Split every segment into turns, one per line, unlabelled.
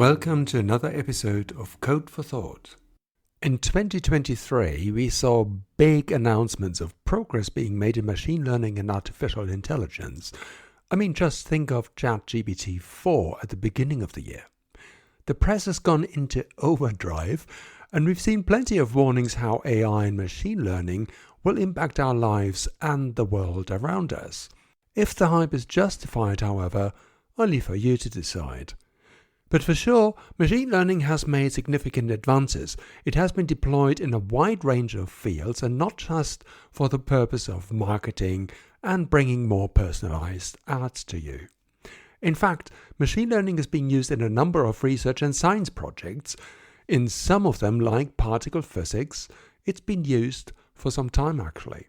Welcome to another episode of Code for Thought. In 2023, we saw big announcements of progress being made in machine learning and artificial intelligence. I mean, just think of ChatGPT 4 at the beginning of the year. The press has gone into overdrive, and we've seen plenty of warnings how AI and machine learning will impact our lives and the world around us. If the hype is justified, however, only for you to decide. But for sure, machine learning has made significant advances. It has been deployed in a wide range of fields and not just for the purpose of marketing and bringing more personalized ads to you. In fact, machine learning is being used in a number of research and science projects. In some of them, like particle physics, it's been used for some time actually.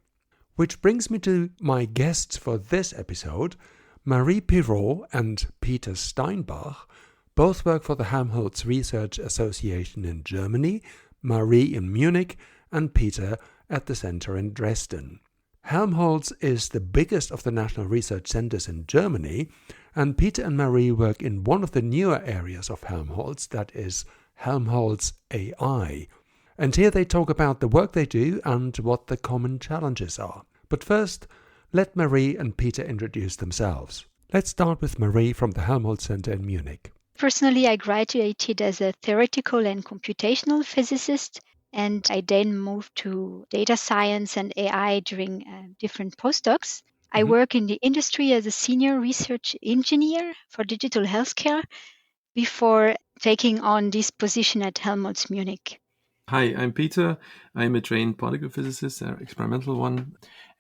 Which brings me to my guests for this episode, Marie Piraud and Peter Steinbach. Both work for the Helmholtz Research Association in Germany, Marie in Munich, and Peter at the center in Dresden. Helmholtz is the biggest of the national research centers in Germany, and Peter and Marie work in one of the newer areas of Helmholtz, that is Helmholtz AI. And here they talk about the work they do and what the common challenges are. But first, let Marie and Peter introduce themselves. Let's start with Marie from the Helmholtz Center in Munich.
Personally, I graduated as a theoretical and computational physicist, and I then moved to data science and AI during different postdocs. I work in the industry as a senior research engineer for digital healthcare before taking on this position at Helmholtz Munich.
Hi, I'm Peter. I'm a trained particle physicist, an experimental one.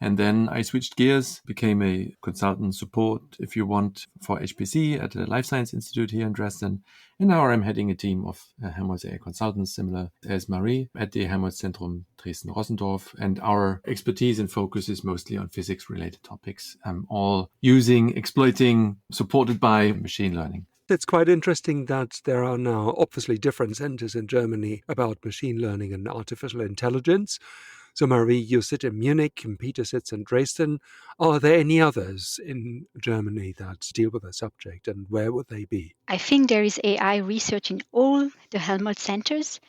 And then I switched gears, became a consultant support, if you want, for HPC at the Life Science Institute here in Dresden. And now I'm heading a team of Helmholtz AI consultants, similar as Marie, at the Helmholtz Zentrum Dresden-Rossendorf. And our expertise and focus is mostly on physics-related topics, all exploiting, supported by machine learning.
It's quite interesting that there are now obviously different centers in Germany about machine learning and artificial intelligence. So Marie, you sit in Munich and Peter sits in Dresden. Are there any others in Germany that deal with the subject, and where would they be?
I think there is AI research in all the Helmholtz centers,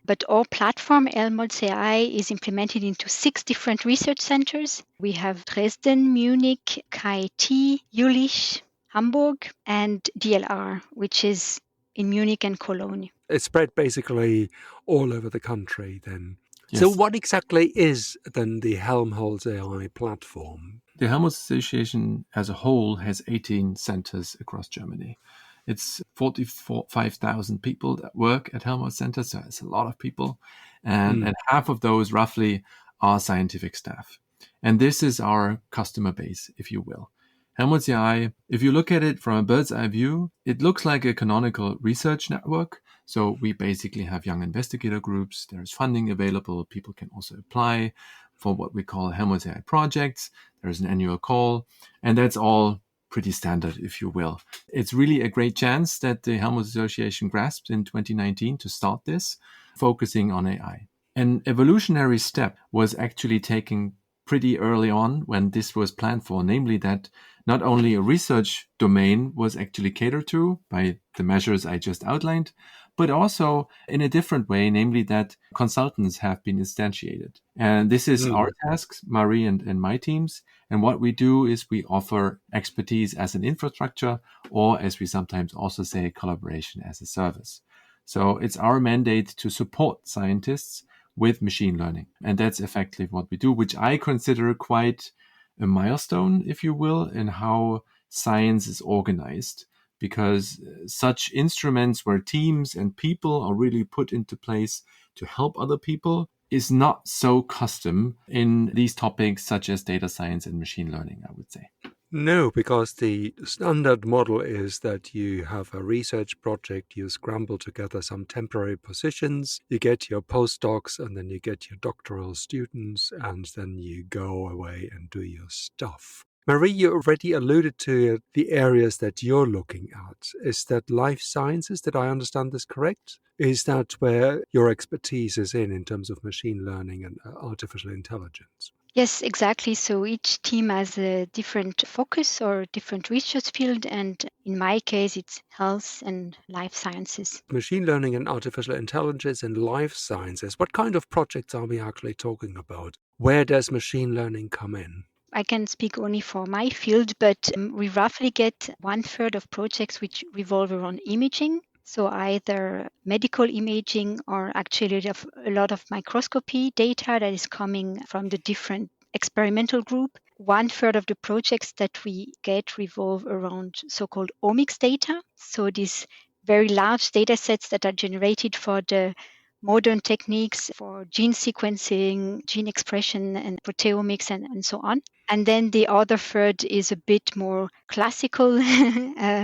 but our platform, Helmholtz AI, is implemented into 6 different research centers. We have Dresden, Munich, KIT, Jülich, Hamburg, and DLR, which is in Munich and Cologne.
It's spread basically all over the country then.
Yes.
So what exactly is then the Helmholtz AI platform?
The Helmholtz Association as a whole has 18 centers across Germany. It's 45,000 people that work at Helmholtz Center, so it's a lot of people. And half of those roughly are scientific staff. And this is our customer base, if you will. Helmholtz AI, if you look at it from a bird's eye view, it looks like a canonical research network. So we basically have young investigator groups. There's funding available. People can also apply for what we call Helmholtz AI projects. There's an annual call, and that's all pretty standard, if you will. It's really a great chance that the Helmholtz Association grasped in 2019 to start this, focusing on AI. An evolutionary step was actually taken pretty early on when this was planned for, namely that not only a research domain was actually catered to by the measures I just outlined, but also in a different way, namely that consultants have been instantiated. And this is our task, Marie and my teams. And what we do is we offer expertise as an infrastructure, or as we sometimes also say, collaboration as a service. So it's our mandate to support scientists with machine learning. And that's effectively what we do, which I consider quite a milestone, if you will, in how science is organized, because such instruments where teams and people are really put into place to help other people is not so custom in these topics such as data science and machine learning, I would say.
No, because the standard model is that you have a research project, you scramble together some temporary positions, you get your postdocs, and then you get your doctoral students, and then you go away and do your stuff. Marie, you already alluded to the areas that you're looking at. Is that life sciences? Did I understand this correct? Is that where your expertise is in terms of machine learning and artificial intelligence?
Yes, exactly. So each team has a different focus or different research field. And in my case, it's health and life sciences.
Machine learning and artificial intelligence in life sciences. What kind of projects are we actually talking about? Where does machine learning come in?
I can speak only for my field, but we roughly get 1/3 of projects which revolve around imaging. So either medical imaging or actually a lot of microscopy data that is coming from the different experimental group. 1/3 of the projects that we get revolve around so-called omics data. So these very large data sets that are generated for the modern techniques for gene sequencing, gene expression, and proteomics, and so on. And then the other third is a bit more classical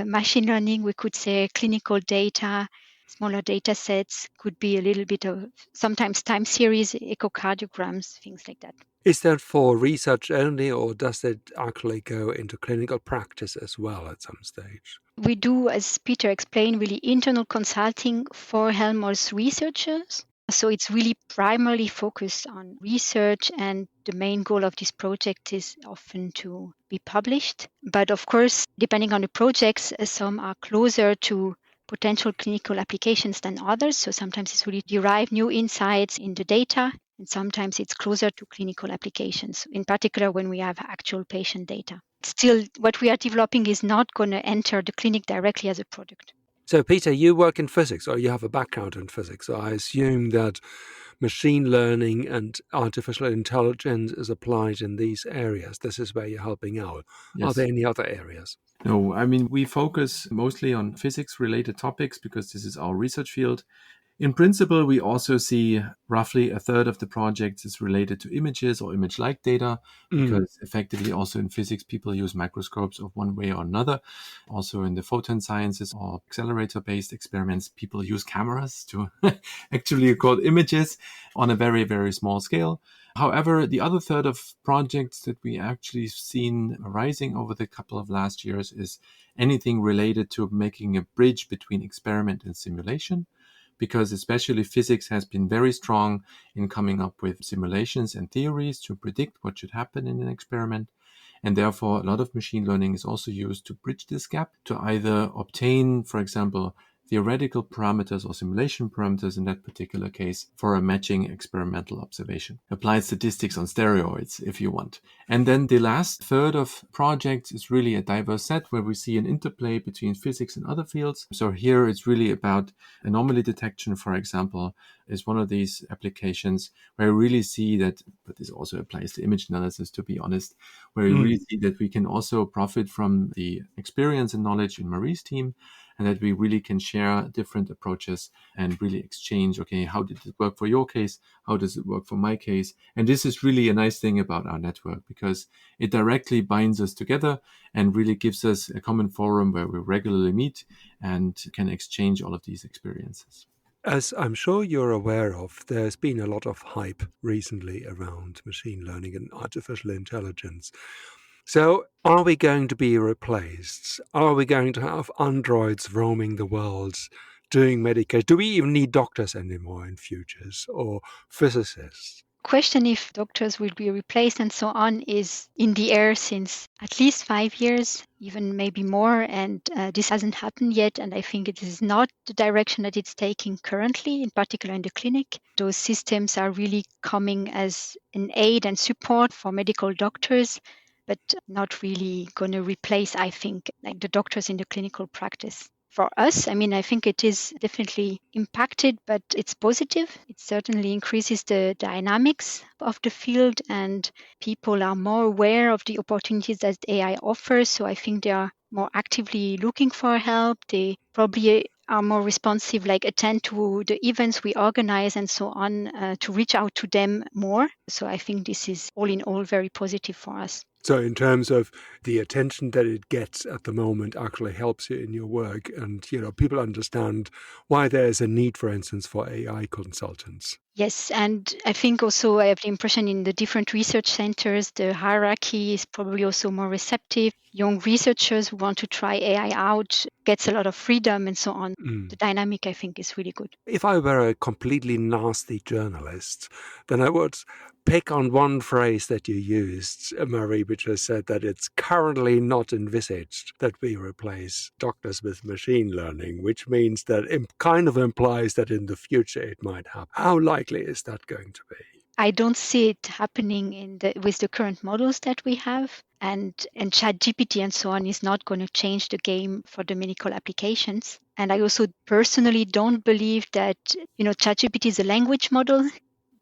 machine learning. We could say clinical data, smaller data sets, could be a little bit of sometimes time series, echocardiograms, things like that.
Is that for research only, or does it actually go into clinical practice as well at some stage?
We do, as Peter explained, really internal consulting for Helmholtz researchers. So it's really primarily focused on research, and the main goal of this project is often to be published. But of course, depending on the projects, some are closer to potential clinical applications than others. So sometimes it's really derive new insights in the data, and sometimes it's closer to clinical applications, in particular when we have actual patient data. Still, what we are developing is not going to enter the clinic directly as a product.
So, Peter, you work in physics, or you have a background in physics. So I assume that machine learning and artificial intelligence is applied in these areas. This is where you're helping out.
Yes.
Are there any other areas?
No, I mean, we focus mostly on physics-related topics because this is our research field. In principle, we also see roughly 1/3 of the projects is related to images or image-like data, because effectively also in physics, people use microscopes of one way or another. Also in the photon sciences or accelerator-based experiments, people use cameras to actually record images on a very, very small scale. However, the other third of projects that we actually seen arising over the couple of last years is anything related to making a bridge between experiment and simulation, because especially physics has been very strong in coming up with simulations and theories to predict what should happen in an experiment. And therefore, a lot of machine learning is also used to bridge this gap, to either obtain, for example, theoretical parameters or simulation parameters in that particular case for a matching experimental observation. Applied statistics on steroids, if you want. And then the last third of projects is really a diverse set where we see an interplay between physics and other fields. So here it's really about anomaly detection, for example, is one of these applications where you really see that, but this also applies to image analysis, to be honest, where you really see that we can also profit from the experience and knowledge in Marie's team, and that we really can share different approaches and really exchange, okay, how did it work for your case? How does it work for my case? And this is really a nice thing about our network, because it directly binds us together and really gives us a common forum where we regularly meet and can exchange all of these experiences.
As I'm sure you're aware of, there's been a lot of hype recently around machine learning and artificial intelligence. So are we going to be replaced? Are we going to have androids roaming the world doing medication? Do we even need doctors anymore in futures, or physicists?
Question if doctors will be replaced and so on is in the air since at least 5 years, even maybe more, and this hasn't happened yet, and I think it is not the direction that it's taking currently, in particular in the clinic. Those systems are really coming as an aid and support for medical doctors, but not really going to replace, I think, like the doctors in the clinical practice. For us, I mean, I think it is definitely impacted, but it's positive. It certainly increases the dynamics of the field, and people are more aware of the opportunities that AI offers. So I think they are more actively looking for help. They probably are more responsive, like attend to the events we organize and so on, to reach out to them more. So I think this is all in all very positive for us.
So in terms of the attention that it gets at the moment actually helps you in your work, and people understand why there's a need, for instance, for AI consultants.
Yes, and I think also I have the impression in the different research centers, the hierarchy is probably also more receptive. Young researchers who want to try AI out gets a lot of freedom and so on. The dynamic, I think, is really good.
If I were a completely nasty journalist, then I would pick on one phrase that you used, Marie, which has said that it's currently not envisaged that we replace doctors with machine learning, which means that it kind of implies that in the future it might happen. How likely is that going to be?
I don't see it happening with the current models that we have. And ChatGPT and so on is not going to change the game for the medical applications. And I also personally don't believe that, ChatGPT is a language model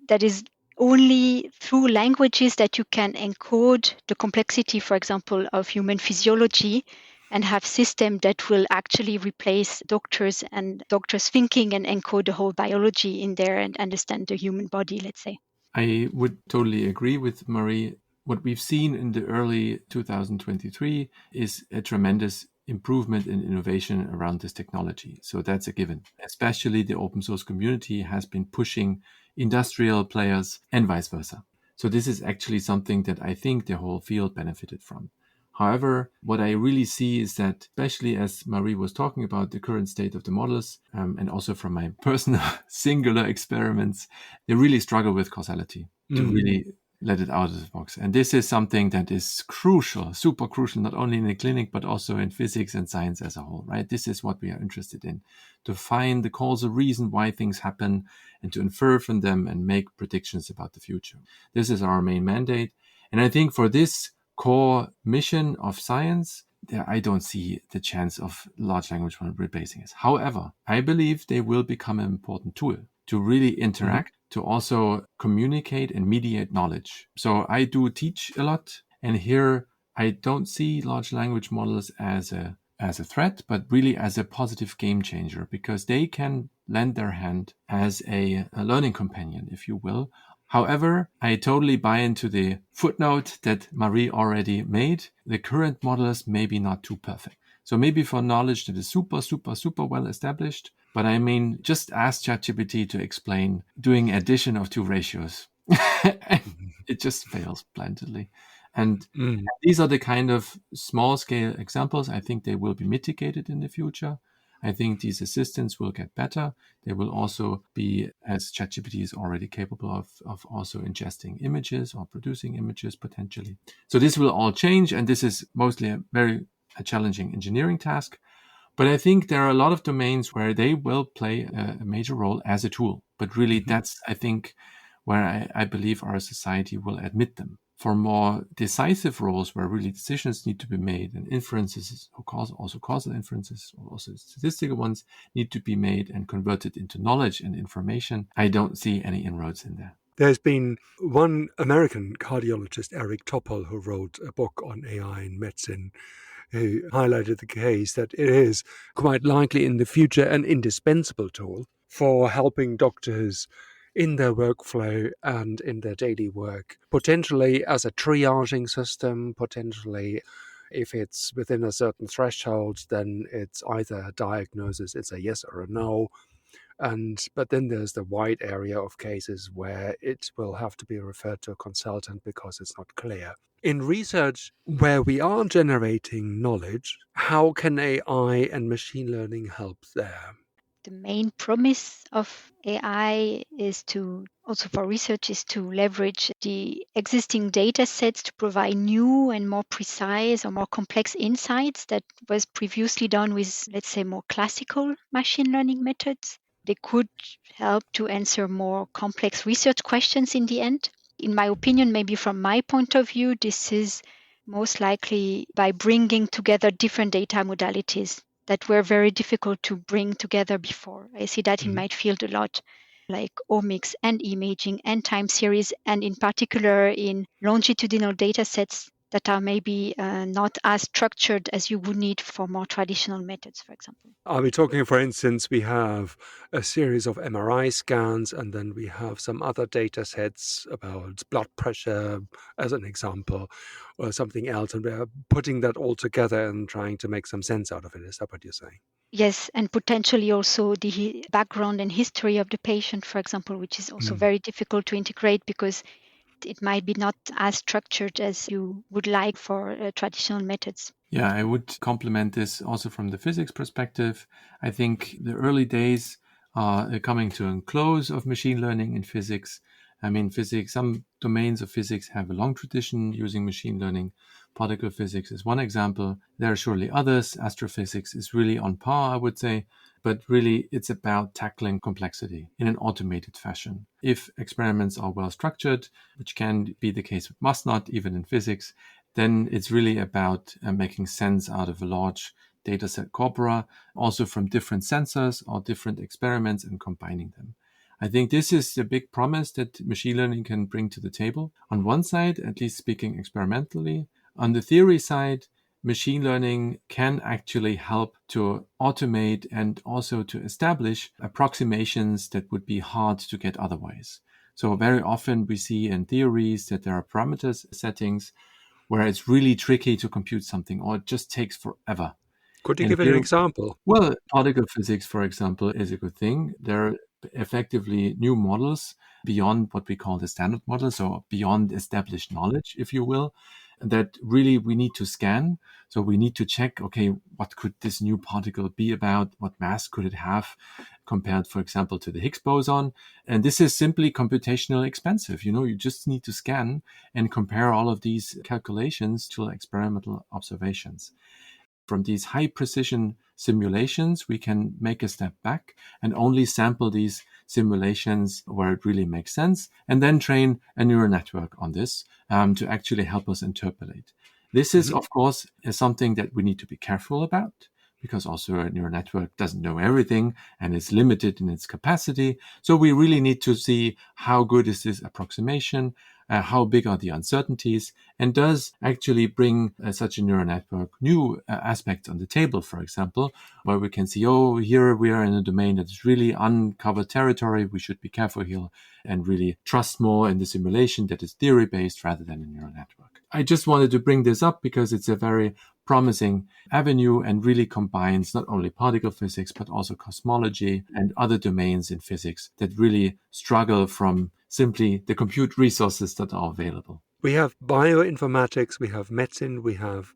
that is only through languages that you can encode the complexity, for example, of human physiology and have systems that will actually replace doctors and doctors' thinking and encode the whole biology in there and understand the human body, let's say.
I would totally agree with Marie. What we've seen in the early 2023 is a tremendous improvement in innovation around this technology. So that's a given. Especially the open source community has been pushing industrial players and vice versa. So this is actually something that I think the whole field benefited from. However, what I really see is that, especially as Marie was talking about the current state of the models, and also from my personal singular experiments, they really struggle with causality to really let it out of the box. And this is something that is crucial, super crucial, not only in the clinic, but also in physics and science as a whole, right? This is what we are interested in, to find the causal reason why things happen and to infer from them and make predictions about the future. This is our main mandate. And I think for this core mission of science, I don't see the chance of large language model replacing us. However, I believe they will become an important tool to really interact, to also communicate and mediate knowledge. So I do teach a lot, and here I don't see large language models as a threat, but really as a positive game changer, because they can lend their hand as a learning companion, if you will. However, I totally buy into the footnote that Marie already made. The current models may be not too perfect. So maybe for knowledge that is super, super, super well established. But I mean, just ask ChatGPT to explain doing addition of two ratios. It just fails blandly. And these are the kind of small scale examples. I think they will be mitigated in the future. I think these assistants will get better. They will also be, as ChatGPT is already capable of also ingesting images or producing images potentially. So this will all change, and this is mostly a very challenging engineering task. But I think there are a lot of domains where they will play a major role as a tool. But really, that's, I think, where I believe our society will admit them. For more decisive roles where really decisions need to be made and inferences, also causal inferences, or also statistical ones, need to be made and converted into knowledge and information, I don't see any inroads in there.
There's been one American cardiologist, Eric Topol, who wrote a book on AI in medicine, who highlighted the case that it is quite likely in the future an indispensable tool for helping doctors in their workflow and in their daily work, potentially as a triaging system, potentially if it's within a certain threshold, then it's either a diagnosis, it's a yes or a no. But then there's the wide area of cases where it will have to be referred to a consultant because it's not clear. In research where we are generating knowledge, how can AI and machine learning help there?
The main promise of AI is also for research, is to leverage the existing data sets to provide new and more precise or more complex insights that was previously done with, let's say, more classical machine learning methods. They could help to answer more complex research questions in the end. In my opinion, maybe from my point of view, this is most likely by bringing together different data modalities that were very difficult to bring together before. I see that in my field a lot, like omics and imaging and time series, and in particular in longitudinal data sets that are maybe not as structured as you would need for more traditional methods, for example.
Are we talking, for instance, we have a series of MRI scans, and then we have some other data sets about blood pressure, as an example, or something else, and we're putting that all together and trying to make some sense out of it? Is that what you're saying?
Yes, and potentially also the background and history of the patient, for example, which is also very difficult to integrate because it might be not as structured as you would like for traditional methods.
Yeah, I would complement this also from the physics perspective. I think the early days are coming to a close of machine learning in physics. I mean, physics, some domains of physics have a long tradition using machine learning. Particle physics is one example. There are surely others. Astrophysics is really on par, I would say. But really, it's about tackling complexity in an automated fashion. If experiments are well structured, which can be the case with must not, even in physics, then it's really about making sense out of a large dataset corpora, also from different sensors or different experiments, and combining them. I think this is the big promise that machine learning can bring to the table. On one side, at least speaking experimentally. On the theory side, machine learning can actually help to automate and also to establish approximations that would be hard to get otherwise. So very often we see in theories that there are parameters settings where it's really tricky to compute something, or it just takes forever.
Could you
And
give an example?
well, particle physics, for example, is a good thing. There are effectively new models beyond what we call the standard model, so beyond established knowledge, if you will, that really we need to scan. So we need to check, okay, what could this new particle be about? What mass could it have compared, for example, to the Higgs boson? And this is simply computationally expensive. You just need to scan and compare all of these calculations to experimental observations. From these high precision simulations, we can make a step back and only sample these simulations where it really makes sense, and then train a neural network on this to actually help us interpolate. This is, of course, something that we need to be careful about, because also a neural network doesn't know everything and is limited in its capacity. So we really need to see how good is this approximation, how big are the uncertainties, and does actually bring such a neural network new aspects on the table, for example, where we can see, here we are in a domain that is really uncovered territory. We should be careful here and really trust more in the simulation that is theory-based rather than a neural network. I just wanted to bring this up because it's a very promising avenue and really combines not only particle physics, but also cosmology and other domains in physics that really struggle from simply the compute resources that are available.
We have bioinformatics, we have medicine, we have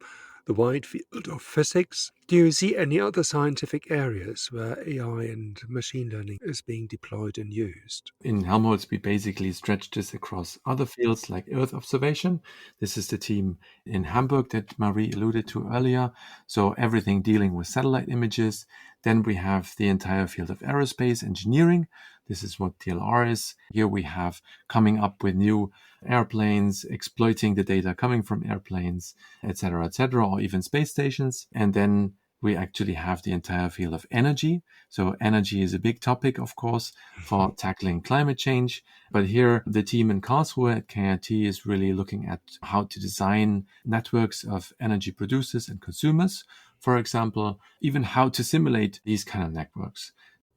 the wide field of physics. Do you see any other scientific areas where AI and machine learning is being deployed and used?
In Helmholtz, we basically stretch this across other fields like Earth observation. This is the team in Hamburg that Marie alluded to earlier. So everything dealing with satellite images. Then we have the entire field of aerospace engineering. This is what TLR is. Here we have coming up with new airplanes, exploiting the data coming from airplanes, etc., or even space stations. And then we actually have the entire field of energy. So energy is a big topic, of course, for tackling climate change. But here, the team in Karlsruhe at KIT is really looking at how to design networks of energy producers and consumers, for example, even how to simulate these kind of networks.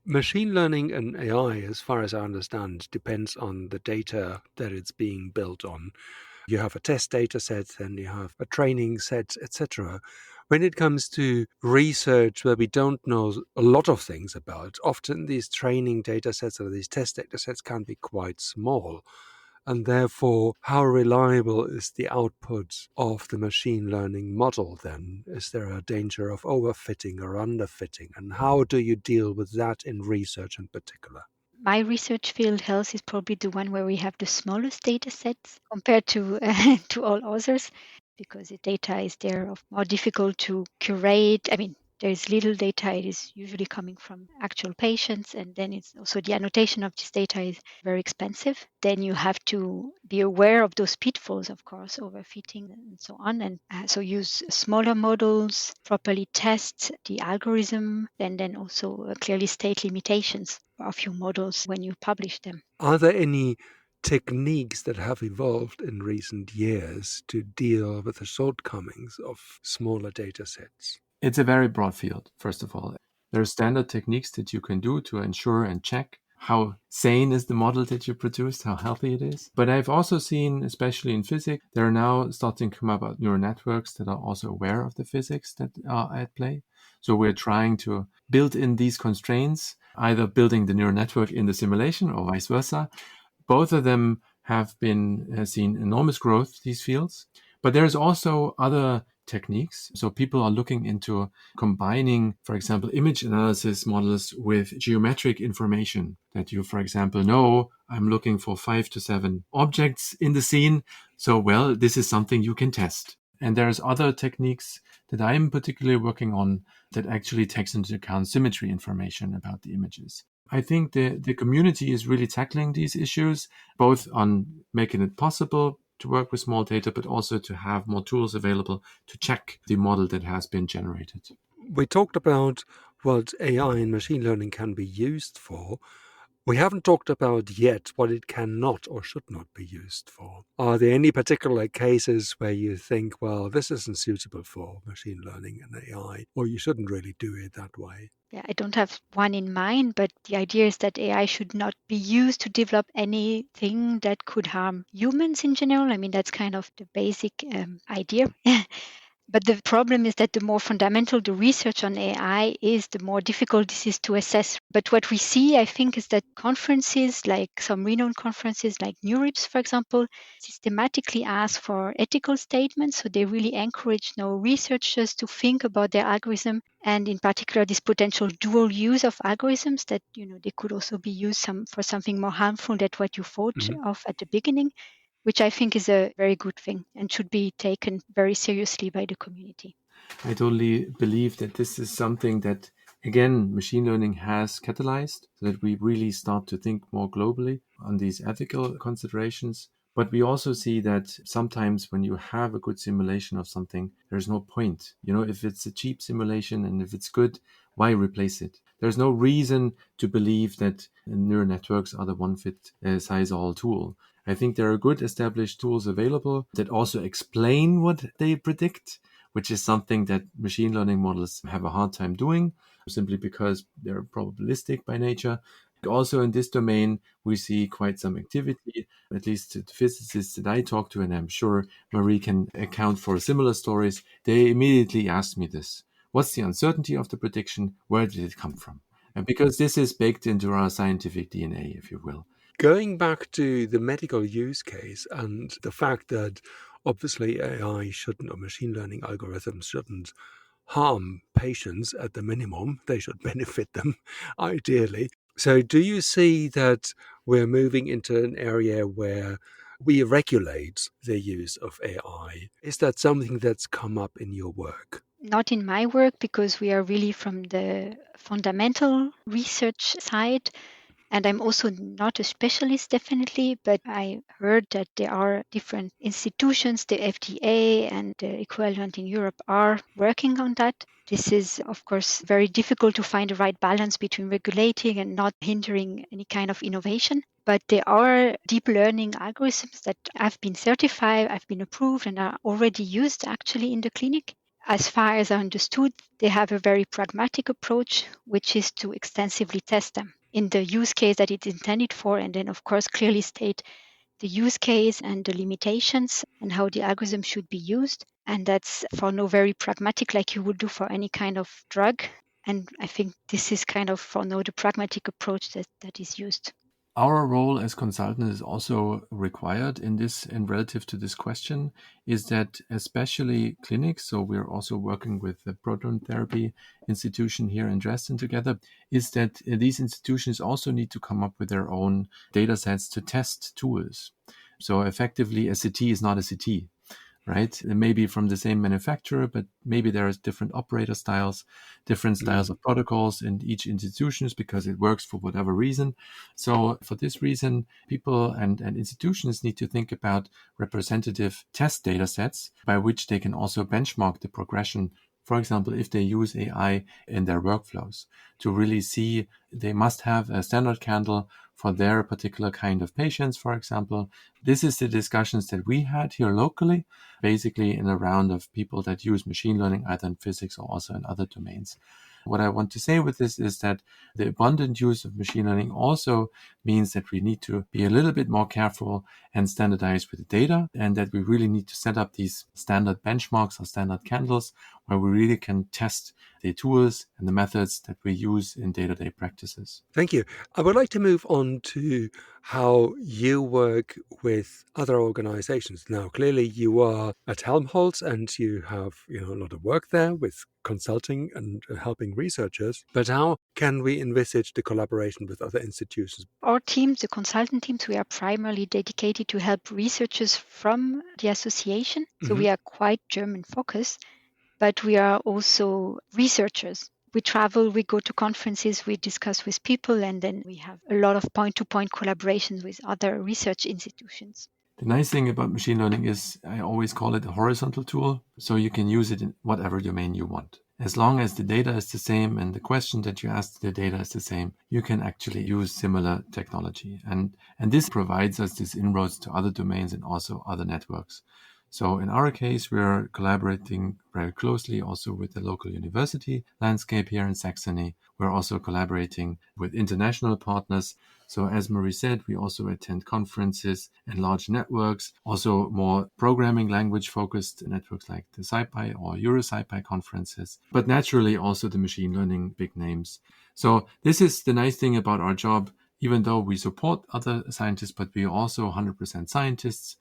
Machine learning and AI, as far as I understand, depends on the data that it's being built on. You have a test data set, then you have a training set, etc. When it comes to research where we don't know a lot of things about, often these training data sets or these test data sets can be quite small. And therefore, how reliable is the output of the machine learning model then? Is there a danger of overfitting or underfitting? And how do you deal with that in research in particular?
My research field, health, is probably the one where we have the smallest data sets compared to to all others, because the data is there of more difficult to curate. I mean, there is little data. It is usually coming from actual patients, and then it's also the annotation of this data is very expensive. Then you have to be aware of those pitfalls, of course, overfitting and so on, and so use smaller models, properly test the algorithm, and then also clearly state limitations of your models when you publish them.
Are there any techniques that have evolved in recent years to deal with the shortcomings of smaller data sets?
It's a very broad field, first of all. There are standard techniques that you can do to ensure and check how sane is the model that you produced, how healthy it is. But I've also seen, especially in physics, there are now starting to come about neural networks that are also aware of the physics that are at play. So we're trying to build in these constraints, either building the neural network in the simulation or vice versa. Both of them have been seen enormous growth, these fields. But there's also other techniques. So people are looking into combining, for example, image analysis models with geometric information that you, for example, know I'm looking for 5 to 7 objects in the scene. So, well, this is something you can test. And there's other techniques that I'm particularly working on that actually takes into account symmetry information about the images. I think the community is really tackling these issues, both on making it possible to work with small data, but also to have more tools available to check the model that has been generated.
We talked about what AI and machine learning can be used for. We haven't talked about yet what it cannot or should not be used for. Are there any particular cases where you think, well, this isn't suitable for machine learning and AI, or you shouldn't really do it that way?
Yeah, I don't have one in mind, but the idea is that AI should not be used to develop anything that could harm humans in general. I mean, that's kind of the basic idea. But the problem is that the more fundamental the research on AI is, the more difficult this is to assess. But what we see, I think, is that conferences, like some renowned conferences like NeurIPS, for example, systematically ask for ethical statements. So they really encourage researchers to think about their algorithm, and in particular, this potential dual use of algorithms that, they could also be used for something more harmful than what you thought of at the beginning, which I think is a very good thing and should be taken very seriously by the community.
I totally believe that this is something that, again, machine learning has catalyzed, so that we really start to think more globally on these ethical considerations. But we also see that sometimes when you have a good simulation of something, there's no point. If it's a cheap simulation and if it's good, why replace it? There's no reason to believe that neural networks are the one-fit-size-all tool. I think there are good established tools available that also explain what they predict, which is something that machine learning models have a hard time doing, simply because they're probabilistic by nature. Also in this domain, we see quite some activity, at least the physicists that I talk to, and I'm sure Marie can account for similar stories. They immediately asked me this: what's the uncertainty of the prediction? Where did it come from? And because this is baked into our scientific DNA, if you will.
Going back to the medical use case and the fact that obviously AI shouldn't, or machine learning algorithms shouldn't harm patients at the minimum, they should benefit them ideally. So do you see that we're moving into an area where we regulate the use of AI? Is that something that's come up in your work?
Not in my work, because we are really from the fundamental research side. And I'm also not a specialist, definitely, but I heard that there are different institutions, the FDA and the equivalent in Europe, are working on that. This is, of course, very difficult to find the right balance between regulating and not hindering any kind of innovation. But there are deep learning algorithms that have been certified, have been approved, and are already used actually in the clinic. As far as I understood, they have a very pragmatic approach, which is to extensively test them in the use case that it's intended for, and then, of course, clearly state the use case and the limitations and how the algorithm should be used. And that's for now very pragmatic, like you would do for any kind of drug. And I think this is kind of for now the pragmatic approach that is used.
Our role as consultants is also required in relative to this question, is that especially clinics, so we're also working with the proton therapy institution here in Dresden together, is that these institutions also need to come up with their own data sets to test tools. So effectively, a CT is not a CT. Right? It may be from the same manufacturer, but maybe there are different operator styles, different styles of protocols in each institutions because it works for whatever reason. So for this reason, people and institutions need to think about representative test data sets by which they can also benchmark the progression. For example, if they use AI in their workflows, to really see, they must have a standard candle for their particular kind of patients, for example. This is the discussions that we had here locally, basically in a round of people that use machine learning, either in physics or also in other domains. What I want to say with this is that the abundant use of machine learning also means that we need to be a little bit more careful and standardize with the data, and that we really need to set up these standard benchmarks or standard candles where we really can test the tools and the methods that we use in day-to-day practices.
Thank you. I would like to move on to how you work with other organizations. Now, clearly you are at Helmholtz and you have a lot of work there with consulting and helping researchers. But how can we envisage the collaboration with other institutions?
Our teams, the consultant teams, we are primarily dedicated to help researchers from the association. So we are quite German focused, but we are also researchers. We travel, we go to conferences, we discuss with people, and then we have a lot of point-to-point collaborations with other research institutions.
The nice thing about machine learning is I always call it a horizontal tool, so you can use it in whatever domain you want. As long as the data is the same and the question that you ask the data is the same, you can actually use similar technology. And this provides us this inroads to other domains and also other networks. So in our case, we're collaborating very closely also with the local university landscape here in Saxony. We're also collaborating with international partners. So as Marie said, we also attend conferences and large networks, also more programming language focused networks like the SciPy or EuroSciPy conferences, but naturally also the machine learning big names. So this is the nice thing about our job. Even though we support other scientists, but we are also 100% scientists.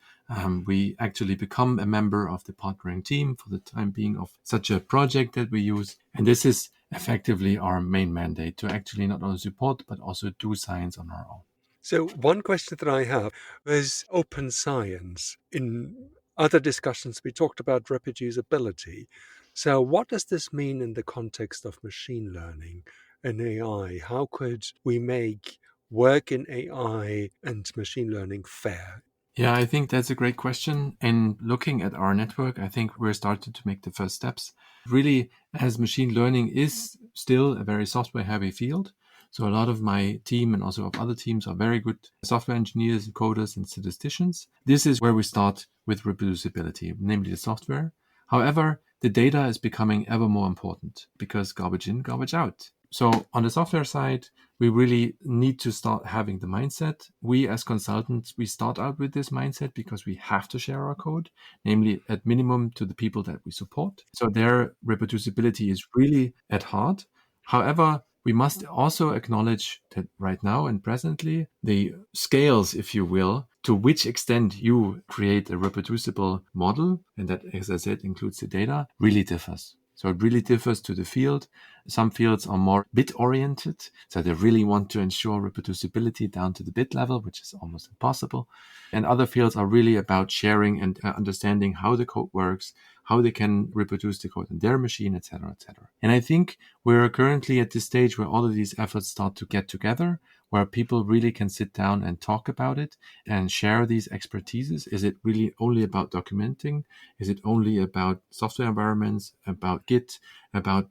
We actually become a member of the partnering team for the time being of such a project that we use. And this is effectively our main mandate, to actually not only support, but also do science on our own.
So one question that I have was open science. In other discussions, we talked about reproducibility. So what does this mean in the context of machine learning and AI? How could we make work in AI and machine learning fair?
Yeah, I think that's a great question. And looking at our network, I think we're starting to make the first steps. Really, as machine learning is still a very software-heavy field, so a lot of my team and also of other teams are very good software engineers, coders, and statisticians. This is where we start with reproducibility, namely the software. However, the data is becoming ever more important because garbage in, garbage out. So on the software side, we really need to start having the mindset. We as consultants, we start out with this mindset because we have to share our code, namely at minimum to the people that we support. So their reproducibility is really at heart. However, we must also acknowledge that right now and presently, the scales, if you will, to which extent you create a reproducible model, and that, as I said, includes the data, really differs. So it really differs to the field. Some fields are more bit-oriented, so they really want to ensure reproducibility down to the bit level, which is almost impossible. And other fields are really about sharing and understanding how the code works, how they can reproduce the code in their machine, etc., etc. And I think we're currently at this stage where all of these efforts start to get together, where people really can sit down and talk about it and share these expertises. Is it really only about documenting? Is it only about software environments, about Git, about,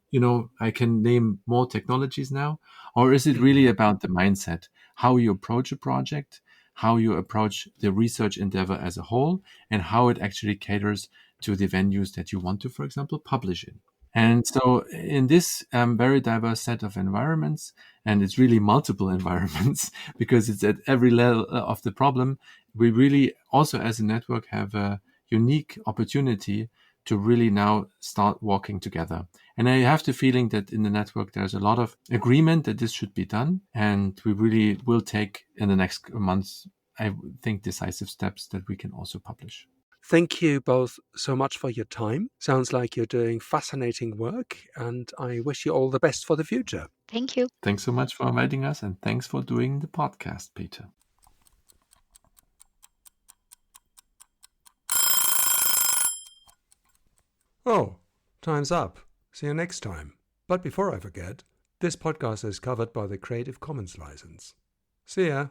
I can name more technologies now? Or is it really about the mindset, how you approach a project, how you approach the research endeavor as a whole, and how it actually caters to the venues that you want to, for example, publish in? And so in this very diverse set of environments, and it's really multiple environments because it's at every level of the problem, we really also as a network have a unique opportunity to really now start walking together. And I have the feeling that in the network, there's a lot of agreement that this should be done. And we really will take in the next months, I think, decisive steps that we can also publish.
Thank you both so much for your time. Sounds like you're doing fascinating work, and I wish you all the best for the future.
Thank you.
Thanks so much for inviting us, and thanks for doing the podcast, Peter.
Oh, time's up. See you next time. But before I forget, this podcast is covered by the Creative Commons license. See ya.